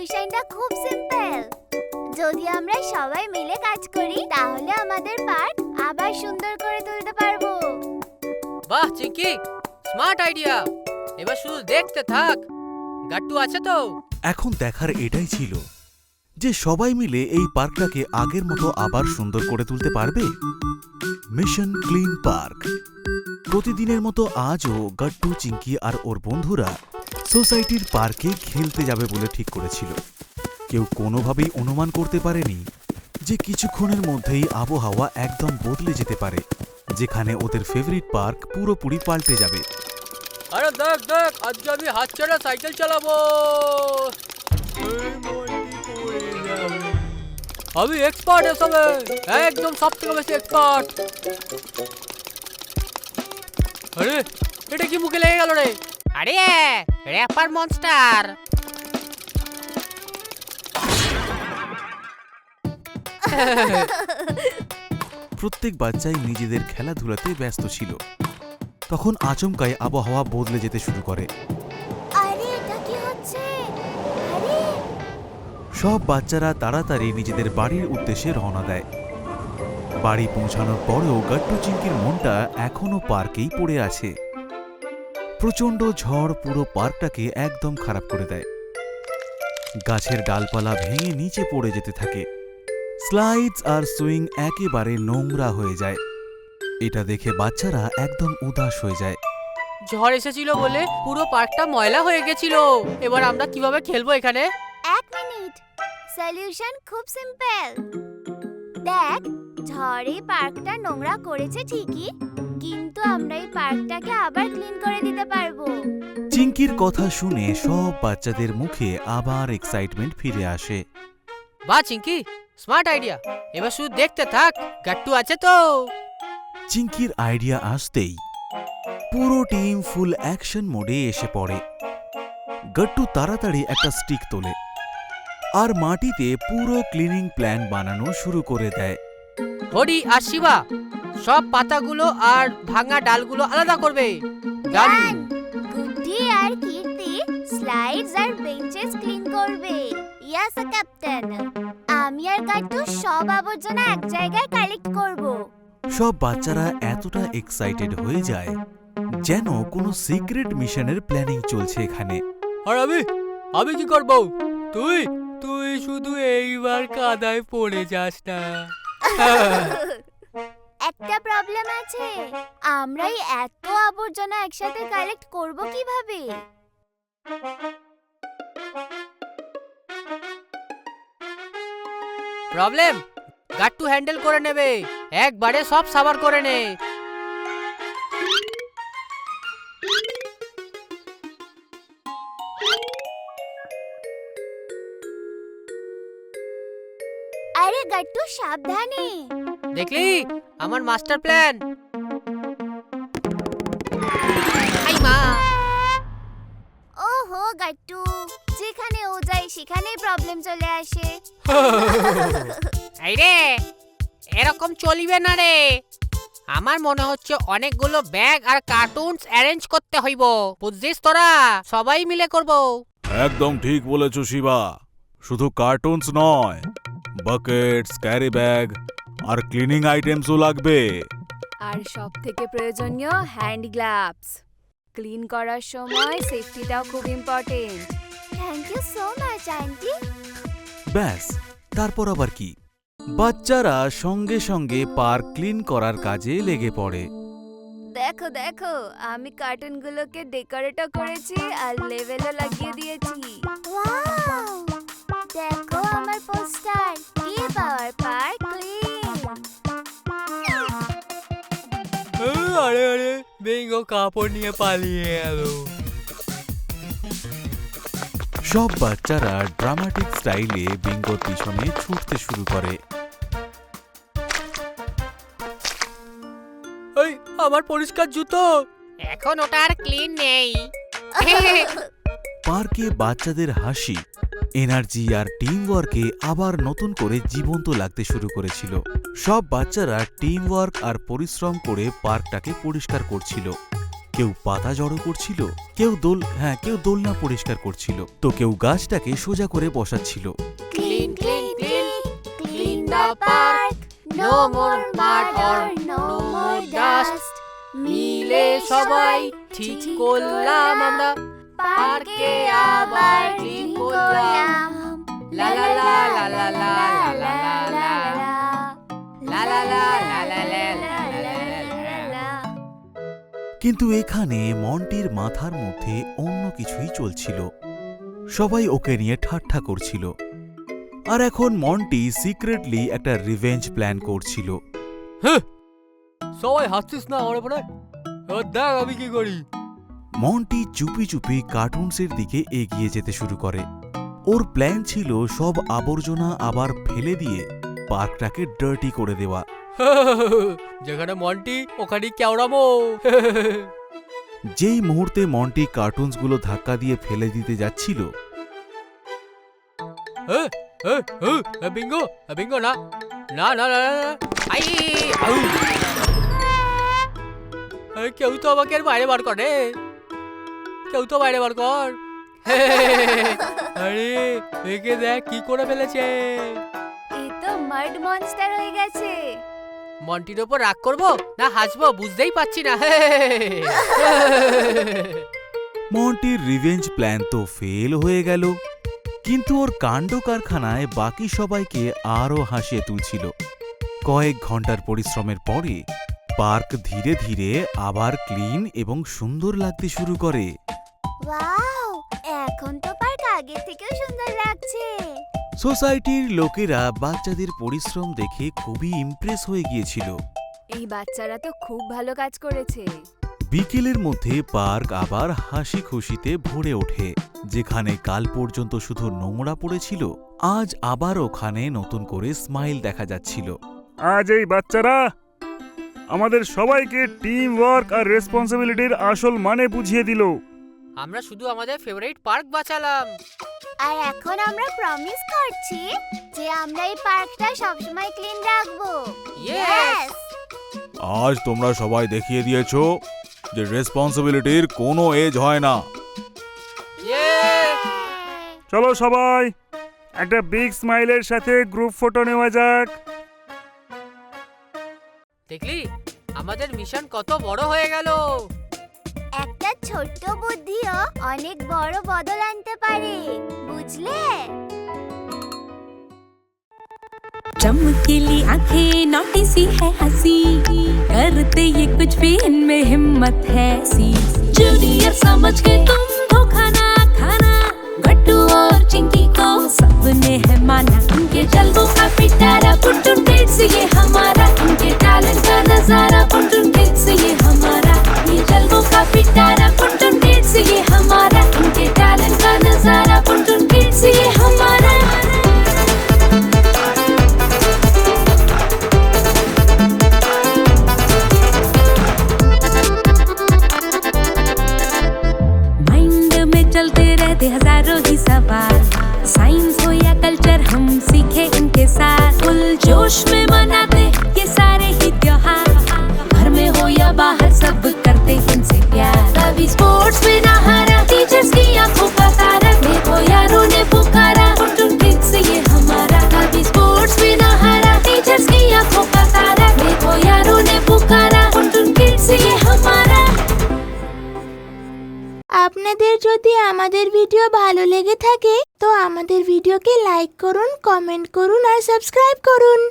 সলিউশনটা খুব সিম্পল। যদি আমরা সবাই মিলে কাজ করি তাহলে আমাদের পার্ক আবার সুন্দর করে তুলতে পারবো। বাহ চিঙ্কি, স্মার্ট আইডিয়া। এবার শুধু দেখতে থাক। গাট্টু আছে তো? এখন দেখার এটাই ছিল যে সবাই মিলে এই পার্কটাকে আগের মতো আবার সুন্দর করে তুলতে পারবে। Mission clean park. প্রতিদিনের মতো আজও গাট্টু, চিঙ্কি আর ওর বন্ধুরা সোসাইটির পার্কে খেলতে যাবে বলে ঠিক করেছিল। কেউ কোনোভাবেই অনুমান করতে পারেনি যে কিছুক্ষণের মধ্যেই আবহাওয়া একদম বদলে যেতে পারে, যেখানে ওদের ফেভারিট পার্ক পুরোপুরি পাল্টে যাবে। আরে দেখ দেখ, আজকে আমি হাত ছাড়া সাইকেল চালাবো। আমি এক্সপার্ট এসবে, একদম সব থেকে বেশি এক্সপার্ট। আরে এটা কি মুখে লেগে গেল রে? আরে র্যাপার মনস্টার। প্রত্যেক বাচ্চাই নিজেদের খেলাধুলাতে ব্যস্ত ছিল। তখন আচমকাই আবহাওয়া বদলে যেতে শুরু করে। আরে এটা কি হচ্ছে? আরে সব বাচ্চারা তাড়াতাড়ি নিজেদের বাড়ির উদ্দেশ্যে রওনা দেয়। বাড়ি পৌঁছানোর পরেও গাট্টু চিঙ্কির মনটা এখনো পার্কেই পড়ে আছে। প্রচণ্ড ঝড় পুরো পার্কটাকে একদম খারাপ করে দেয়। গাছের ডালপালা ভেঙে নিচে পড়ে যেতে থাকে। স্লাইডস আর সুইং একেবারে নোংরা হয়ে যায়। এটা দেখে বাচ্চারা একদম উদাস হয়ে যায়। ঝড় এসেছিল বলে পুরো পার্কটা ময়লা হয়ে গেছিল। এবার আমরা কিভাবে খেলবো এখানে? এক মিনিট, সলিউশন খুব সিম্পল। দেখ, ঝড়ে পার্কটা নোংরা করেছে ঠিকই, কিন্তু আমরা এই পার্কটাকে আবার ক্লিন করে দিতে পারবো। চিঙ্কির কথা শুনে সব বাচ্চাদের মুখে আবার এক্সাইটমেন্ট ফিরে আসে। বাহ চিঙ্কি, স্মার্ট আইডিয়া। এবার শুধু দেখতে থাক। গাট্টু আছে তো? চিঙ্কির আইডিয়া আসতেই পুরো টিম ফুল অ্যাকশন মোডে এসে পড়ে। গাট্টু তাড়াতাড়ি একটা স্টিক তোলে আর মাটিতে পুরো ক্লিনিং প্ল্যান বানানো শুরু করে দেয়। হরি আর শিবা সব পাতাগুলো আর ভাঙা ডালগুলো আলাদা করবে। ডান। গুড্ডি আর কীর্তি স্লাইডস আর বেঞ্চেস ক্লিন করবে। ইয়াস ক্যাপ্টেন। আমি আর গাট্টু সব আবর্জনা এক জায়গায় কালেক্ট করব। সব বাচ্চারা এতটা এক্সাইটেড হয়ে যায় যেন কোনো সিক্রেট মিশনের প্ল্যানিং চলছে এখানে। আর আমি কি করব? তুই তুই শুধু এইবার কাদায় পড়ে যাস না। একটা প্রবলেম আছে, আমরা এই এত আবর্জনা একসাথে কালেক্ট করব কিভাবে? প্রবলেম গাট্টু হ্যান্ডেল করে নেবে। একবারে সব সাবার করে নে। আরে গাট্টু সাবধানে। দেখলি আমার মাস্টার প্ল্যান? আই মা। ওহো গাট্টু, যেখানে ও যায় সেখানেই প্রবলেম চলে আসে। আরে এরকম চলিবে না রে। আমার মনে হচ্ছে অনেকগুলো ব্যাগ আর কার্টুনস অ্যারেঞ্জ করতে হইব। বুঝছিস তোরা? সবাই মিলে করব। একদম ঠিক বলেছ শিবা। শুধু কার্টুনস নয়, বাকেটস, ক্যারি ব্যাগ আর ক্লিনিং আইটেমসও লাগবে। আর সবথেকে প্রয়োজনীয় হ্যান্ড গ্লাভস। ক্লিন করার সময় সেফটিটাও খুব important. Thank you so much aunty. ব্যাস, তারপর আবার কি? বাচ্চারা সঙ্গে সঙ্গে পার্ক ক্লিন করার কাজে লেগে পড়ে। দেখো দেখো, আমি কার্টুনগুলোকে ডেকোরেটও করেছি আর লেভেলও লাগিয়ে দিয়েছি। ওয়াও, দেখো আমার poster, keep our park clean. আরে আরে, বেঙ্গো কাপড় নিয়ে পালিয়ে গেল। সব বাচ্চারা ড্রামাটিক স্টাইলে বিঙ্গোর পিছনে ছুটতে শুরু করে। এই আমার পরিষ্কার জুতো। এখন ওটা আর ক্লিন নেই। পার্কে বাচ্চাদের হাসি, এনার্জি আর টিম ওয়ার্কে আবার নতুন করে জীবন্ত লাগতে শুরু করেছিল। সব বাচ্চারা টিম ওয়ার্ক আর পরিশ্রম করে পার্কটাকে পরিষ্কার করছিল। কেউ পাতা জড়ো করছিল, কেউ দোলনা পরিষ্কার করছিল, তো কেউ গাছটাকে সোজা করে বসাচ্ছিল। Clean, clean, clean, clean the park. No more mud or no more dust. মিলে সবাই ঠিক করলাম আমরা, পার্কে আবার ক্লিন করলাম। লা লা লা লা লা লা লা লা লা লা লা লা লা লা। কিন্তু এখানে মন্টির মাথার মধ্যে অন্য কিছুই চলছিল। সবাই ওকে নিয়ে ঠাট্টা করছিল, আর এখন মন্টি সিক্রেটলি একটা রিভেঞ্জ প্ল্যান করছিল। সবাই হাসছিস না আমার উপরে? দেখ আমি কি করি। মন্টি চুপি চুপি কার্টুনসের দিকে এগিয়ে যেতে শুরু করে। ওর প্ল্যান ছিল সব আবর্জনা আবার ফেলে দিয়ে পার্কটাকে ডার্টি করে দেওয়া। যেখানে মন্টি ওখানে কেওড়ামো। যেই মুহূর্তে মন্টি কার্টুনসগুলো ধাক্কা দিয়ে ফেলে দিতে যাচ্ছিল, বিঙ্গো বিঙ্গো না না না না না। আই আউ। কেউ তো আমাকে আর বাইরে বার করে, কেউ তো বাইরে বার কর। আরে একে দেখ কি করে ফেলেছে। এই তো মাড মনস্টার হয়ে গেছে। মন্টির ওপর রাগ করবো না হাসবো বুঝতেই পারছি না। মন্টির রিভেঞ্জ প্ল্যান তো ফেল হয়ে গেল, কিন্তু ওর কাণ্ড কারখানায় বাকি সবাইকে আরও হাসিয়ে তুলছিল। কয়েক ঘন্টার পরিশ্রমের পরে পার্ক ধীরে ধীরে আবার ক্লিন এবং সুন্দর লাগতে শুরু করে। ওয়াও, এখন তো পার্ক আগের থেকেও সুন্দর লাগছে। সোসাইটির লোকেরা বাচ্চাদের পরিশ্রম দেখে খুবই ইমপ্রেস হয়ে গিয়েছিল। এই বাচ্চারা তো খুব ভালো কাজ করেছে। বিকেলের মধ্যে পার্ক আবার হাসি খুশিতে ভরে ওঠে। যেখানে কাল পর্যন্ত শুধু নোংরা পড়েছিল, আজ আবার ওখানে নতুন করে স্মাইল দেখা যাচ্ছিল। আজ এই বাচ্চারা আমাদের সবাইকে টিম ওয়ার্ক আর রেসপন্সিবিলিটির আসল মানে বুঝিয়ে দিল। আমরা শুধু আমাদের ফেভারিট পার্ক বাঁচালাম। আর এখন আমরা প্রমিস করছি যে আমরা এই পার্কটা সবসময় ক্লিন রাখবো। Yes! আজ তোমরা সবাই দেখিয়ে দিয়েছো যে রেসপন্সিবিলিটির কোনো এজ হয় না। চলো সবাই একটা বিগ স্মাইলের সাথে গ্রুপ ফটো নেওয়া যাক। দেখলি আমাদের মিশন কত বড় হয়ে গেল। একটা ছোট্ট বুদ্ধিও অনেক বড় বদল আনতে পারে, বুঝলে? चमकीली आंखें नौटी सी है हंसी, करते ये कुछ भी इनमें हिम्मत है सी। जूनियर समझ के तुम धोखा ना खाना, गट्टू और चिंकी को सबने है माना। उनके जलवों का पिटारा पुटुन किड्स ये हमारा, उनके टैलेंट का नजारा पुटुन किड्स ये हमारा। ये जलवों का पिटारा पुटुन किड्स ये हमारा, उनके टैलेंट का नजारा पुटुन किड्स ये हमारा। चलते रहते हजारों ही सवाल, साइंस हो या कल्चर हम सीखे इनके साथ। फुल जोश में मनाते ये सारे ही त्योहार, घर में हो या बाहर सब करते इनसे प्यार। कभी स्पोर्ट्स में ना हारा, टीचर्स की आंखों का तारा। देखो यारों ने पुकारा, पुटुन किड्स ये हमारा। कभी स्पोर्ट्स में ना हारा, टीचर्स की आंखों का तारा। देखो यारों ने पुकारा, पुटुन किड्स ये हमारा। আপনাদের যদি আমাদের ভিডিও ভালো লেগে থাকে তো আমাদের ভিডিওকে লাইক করুন, কমেন্ট করুন আর সাবস্ক্রাইব করুন।